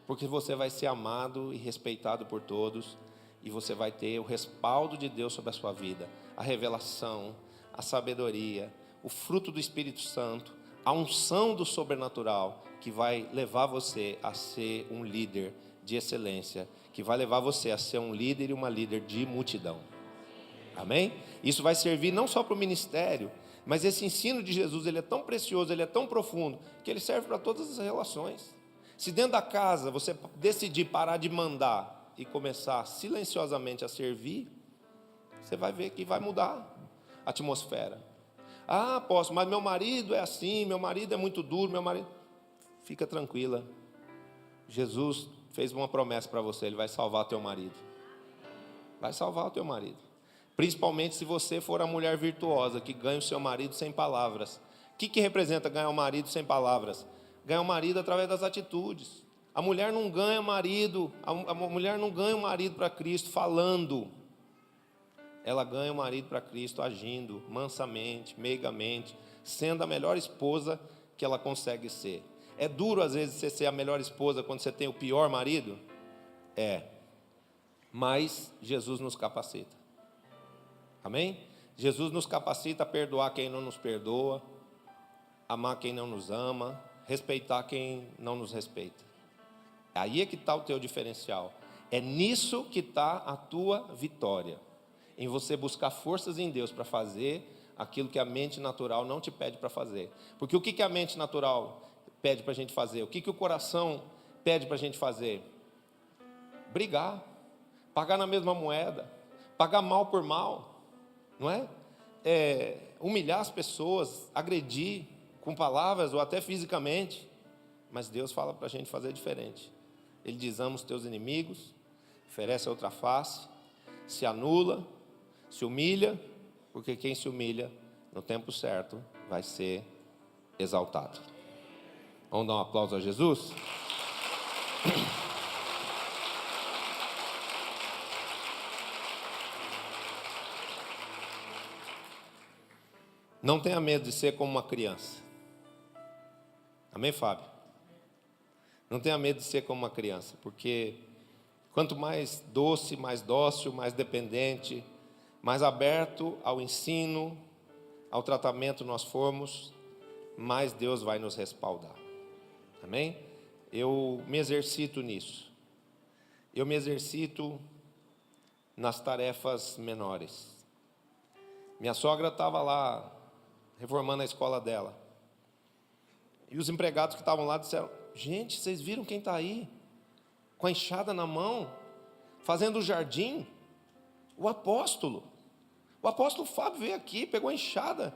porque você vai ser amado e respeitado por todos, e você vai ter o respaldo de Deus sobre a sua vida, a revelação, a sabedoria, o fruto do Espírito Santo, a unção do sobrenatural, que vai levar você a ser um líder de excelência, que vai levar você a ser um líder e uma líder de multidão. Amém? Isso vai servir não só para o ministério, mas esse ensino de Jesus, ele é tão precioso, ele é tão profundo, que ele serve para todas as relações. Se dentro da casa você decidir parar de mandar e começar silenciosamente a servir, você vai ver que vai mudar a atmosfera. Ah, apóstolo, mas meu marido é assim, meu marido é muito duro, meu marido... Fica tranquila. Jesus fez uma promessa para você, ele vai salvar o teu marido. Vai salvar o teu marido. Principalmente se você for a mulher virtuosa, que ganha o seu marido sem palavras. O que representa ganhar o marido sem palavras? Ganhar o marido através das atitudes. A mulher não ganha marido, a mulher não ganha o marido para Cristo falando. Ela ganha o marido para Cristo agindo mansamente, meigamente, sendo a melhor esposa que ela consegue ser. É duro às vezes você ser a melhor esposa quando você tem o pior marido? É. Mas Jesus nos capacita. Amém? Jesus nos capacita a perdoar quem não nos perdoa, amar quem não nos ama, respeitar quem não nos respeita. Aí é que está o teu diferencial. É nisso que está a tua vitória. Em você buscar forças em Deus para fazer aquilo que a mente natural não te pede para fazer. Porque o que a mente natural pede para a gente fazer? O que o coração pede para a gente fazer? Brigar, pagar na mesma moeda, pagar mal por mal, não é? Humilhar as pessoas, agredir com palavras ou até fisicamente. Mas Deus fala para a gente fazer diferente. Ele diz, ama os teus inimigos, oferece a outra face, se anula, se humilha, porque quem se humilha no tempo certo vai ser exaltado. Vamos dar um aplauso a Jesus? Não tenha medo de ser como uma criança. Amém, Fábio? Não tenha medo de ser como uma criança, porque quanto mais doce, mais dócil, mais dependente, mais aberto ao ensino, ao tratamento nós formos, mais Deus vai nos respaldar. Amém? Eu me exercito nisso. eu me exercito nas tarefas menores. Minha sogra estava lá, reformando a escola dela. E os empregados que estavam lá disseram: gente, vocês viram quem está aí? Com a enxada na mão, fazendo o jardim? O apóstolo. O apóstolo Fábio veio aqui, pegou a enxada,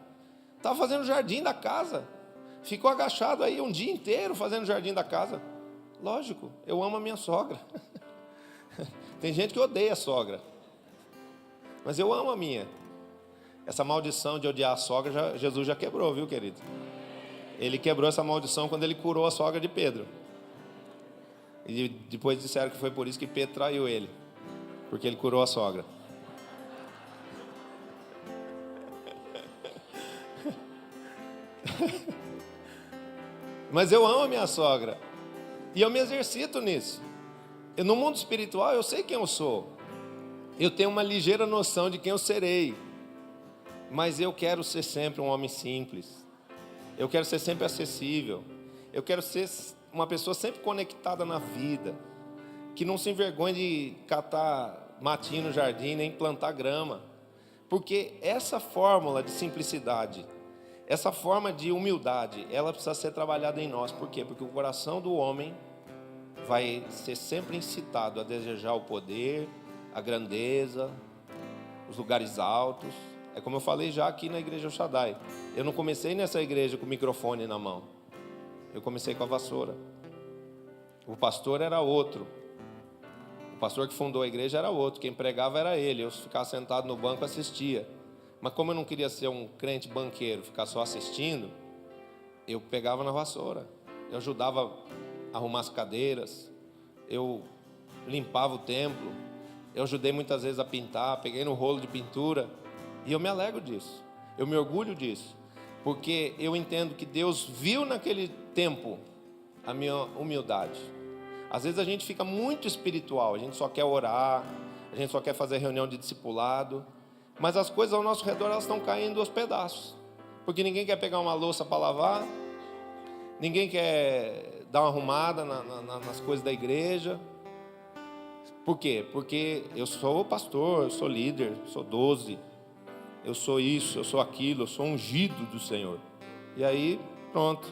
estava fazendo o jardim da casa. Ficou agachado aí um dia inteiro fazendo o jardim da casa. Lógico, eu amo a minha sogra. Tem gente que odeia a sogra, mas eu amo a minha. Essa maldição de odiar a sogra, Jesus já quebrou, viu, querido? Ele quebrou essa maldição quando ele curou a sogra de Pedro. E depois disseram que foi por isso que Pedro traiu ele, porque ele curou a sogra. Mas eu amo a minha sogra, e eu me exercito nisso. No mundo espiritual eu sei quem eu sou, eu tenho uma ligeira noção de quem eu serei, mas eu quero ser sempre um homem simples, eu quero ser sempre acessível, eu quero ser uma pessoa sempre conectada na vida, que não se envergonhe de catar matinho no jardim, nem plantar grama, porque essa fórmula de simplicidade, essa forma de humildade, ela precisa ser trabalhada em nós. Por quê? Porque o coração do homem vai ser sempre incitado a desejar o poder, a grandeza, os lugares altos. É como eu falei já aqui na igreja El Shaddai. Eu não comecei nessa igreja com o microfone na mão. Eu comecei com a vassoura. O pastor era outro. O pastor que fundou a igreja era outro. Quem pregava era ele. Eu ficava sentado no banco e assistia. Mas como eu não queria ser um crente banqueiro, ficar só assistindo, eu pegava na vassoura. Eu ajudava a arrumar as cadeiras. Eu limpava o templo. Eu ajudei muitas vezes a pintar. Peguei no rolo de pintura. E eu me alegro disso. Eu me orgulho disso. Porque eu entendo que Deus viu naquele tempo a minha humildade. Às vezes a gente fica muito espiritual. A gente só quer orar. A gente só quer fazer reunião de discipulado. Mas as coisas ao nosso redor, elas estão caindo aos pedaços. Porque ninguém quer pegar uma louça para lavar. Ninguém quer dar uma arrumada nas coisas da igreja. Por quê? Porque eu sou pastor, eu sou líder, sou 12. Eu sou isso, eu sou aquilo, eu sou ungido do Senhor. E aí, pronto.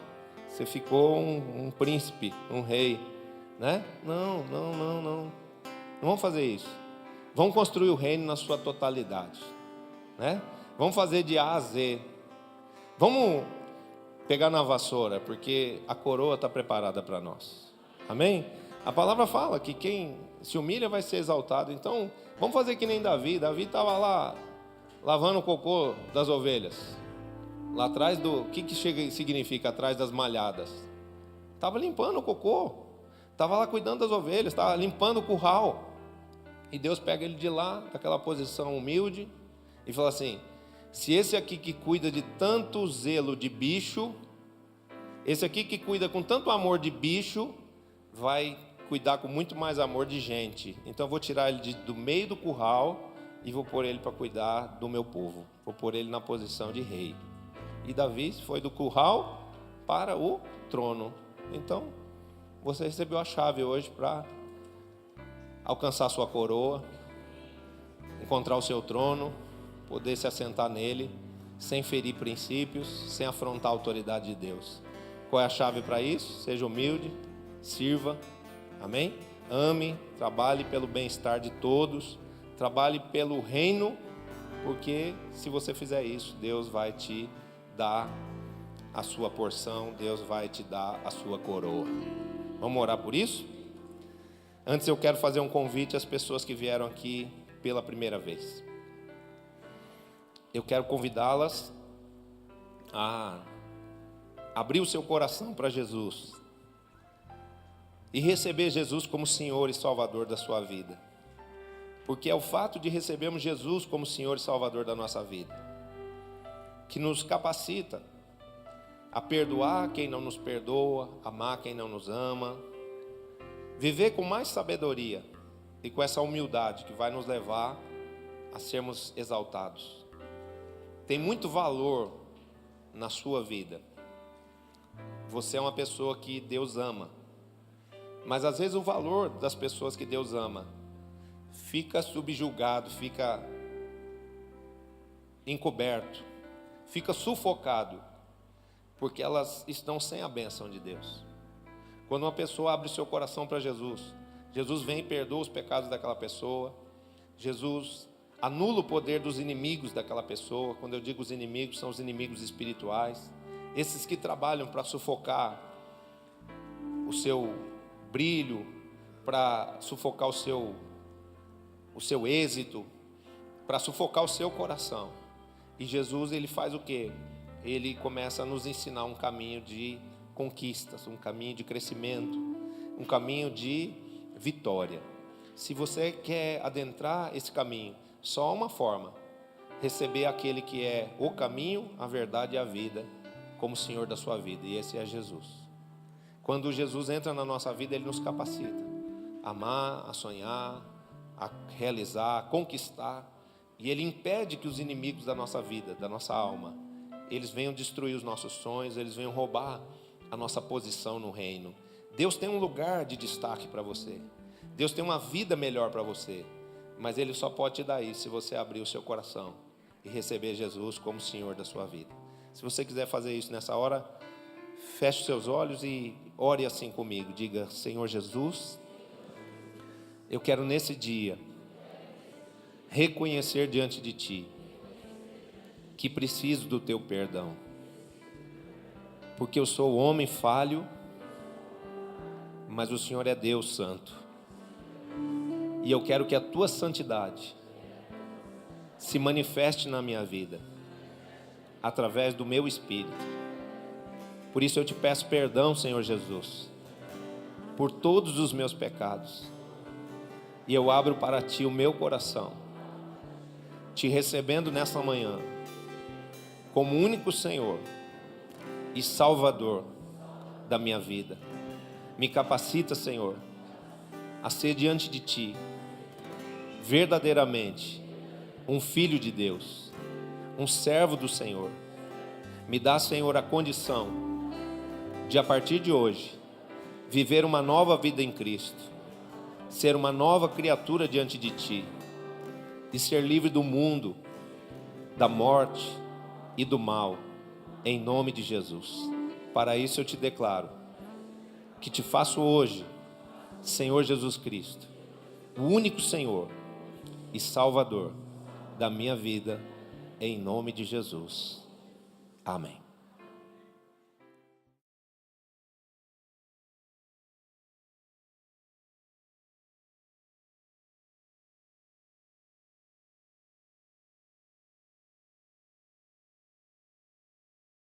Você ficou um príncipe, um rei. Né? Não. Não vamos fazer isso. Vamos construir o reino na sua totalidade, né? Vamos fazer de A a Z. Vamos pegar na vassoura, porque a coroa está preparada para nós. Amém? A palavra fala que quem se humilha vai ser exaltado. Então, vamos fazer que nem Davi. Davi estava lá lavando o cocô das ovelhas. Lá atrás do... O que significa atrás das malhadas? Estava limpando o cocô. Estava lá cuidando das ovelhas. Estava limpando o curral. E Deus pega ele de lá, daquela posição humilde, e fala assim: se esse aqui que cuida de tanto zelo de bicho, esse aqui que cuida com tanto amor de bicho, vai cuidar com muito mais amor de gente. Então eu vou tirar ele do meio do curral e vou pôr ele para cuidar do meu povo. Vou pôr ele na posição de rei. E Davi foi do curral para o trono. Então, você recebeu a chave hoje para alcançar sua coroa, encontrar o seu trono, poder se assentar nele, sem ferir princípios, sem afrontar a autoridade de Deus. Qual é a chave para isso? Seja humilde, sirva, amém? Ame, trabalhe pelo bem-estar de todos, trabalhe pelo reino, porque se você fizer isso, Deus vai te dar a sua porção, Deus vai te dar a sua coroa. Vamos orar por isso? Antes eu quero fazer um convite às pessoas que vieram aqui pela primeira vez. Eu quero convidá-las a abrir o seu coração para Jesus e receber Jesus como Senhor e Salvador da sua vida. Porque é o fato de recebermos Jesus como Senhor e Salvador da nossa vida que nos capacita a perdoar quem não nos perdoa, amar quem não nos ama, viver com mais sabedoria e com essa humildade que vai nos levar a sermos exaltados. Tem muito valor na sua vida. Você é uma pessoa que Deus ama. Mas às vezes o valor das pessoas que Deus ama fica subjugado, fica encoberto, fica sufocado, porque elas estão sem a bênção de Deus. Quando uma pessoa abre o seu coração para Jesus, Jesus vem e perdoa os pecados daquela pessoa. Jesus anula o poder dos inimigos daquela pessoa. Quando eu digo os inimigos, são os inimigos espirituais, esses que trabalham para sufocar o seu brilho, para sufocar o seu êxito, para sufocar o seu coração. E Jesus, ele faz o quê? Ele começa a nos ensinar um caminho de conquistas, um caminho de crescimento, um caminho de vitória. Se você quer adentrar esse caminho, só há uma forma: receber aquele que é o caminho, a verdade e a vida, como Senhor da sua vida, e esse é Jesus. Quando Jesus entra na nossa vida, Ele nos capacita a amar, a sonhar, a realizar, a conquistar, e Ele impede que os inimigos da nossa vida, da nossa alma, eles venham destruir os nossos sonhos, eles venham roubar a nossa posição no reino. Deus tem um lugar de destaque para você, Deus tem uma vida melhor para você, mas Ele só pode te dar isso se você abrir o seu coração e receber Jesus como Senhor da sua vida. Se você quiser fazer isso nessa hora, feche seus olhos e ore assim comigo. Diga: Senhor Jesus, eu quero nesse dia reconhecer diante de Ti que preciso do Teu perdão, porque eu sou homem falho, mas o Senhor é Deus santo, e eu quero que a Tua santidade se manifeste na minha vida, através do meu espírito. Por isso eu te peço perdão, Senhor Jesus, por todos os meus pecados, e eu abro para Ti o meu coração, Te recebendo nessa manhã como único Senhor e Salvador da minha vida. Me capacita, Senhor, a ser diante de Ti verdadeiramente um filho de Deus, um servo do Senhor. Me dá, Senhor, a condição de, a partir de hoje, viver uma nova vida em Cristo, ser uma nova criatura diante de Ti, e ser livre do mundo, da morte e do mal, em nome de Jesus. Para isso eu te declaro que te faço hoje, Senhor Jesus Cristo, o único Senhor e Salvador da minha vida, em nome de Jesus. Amém.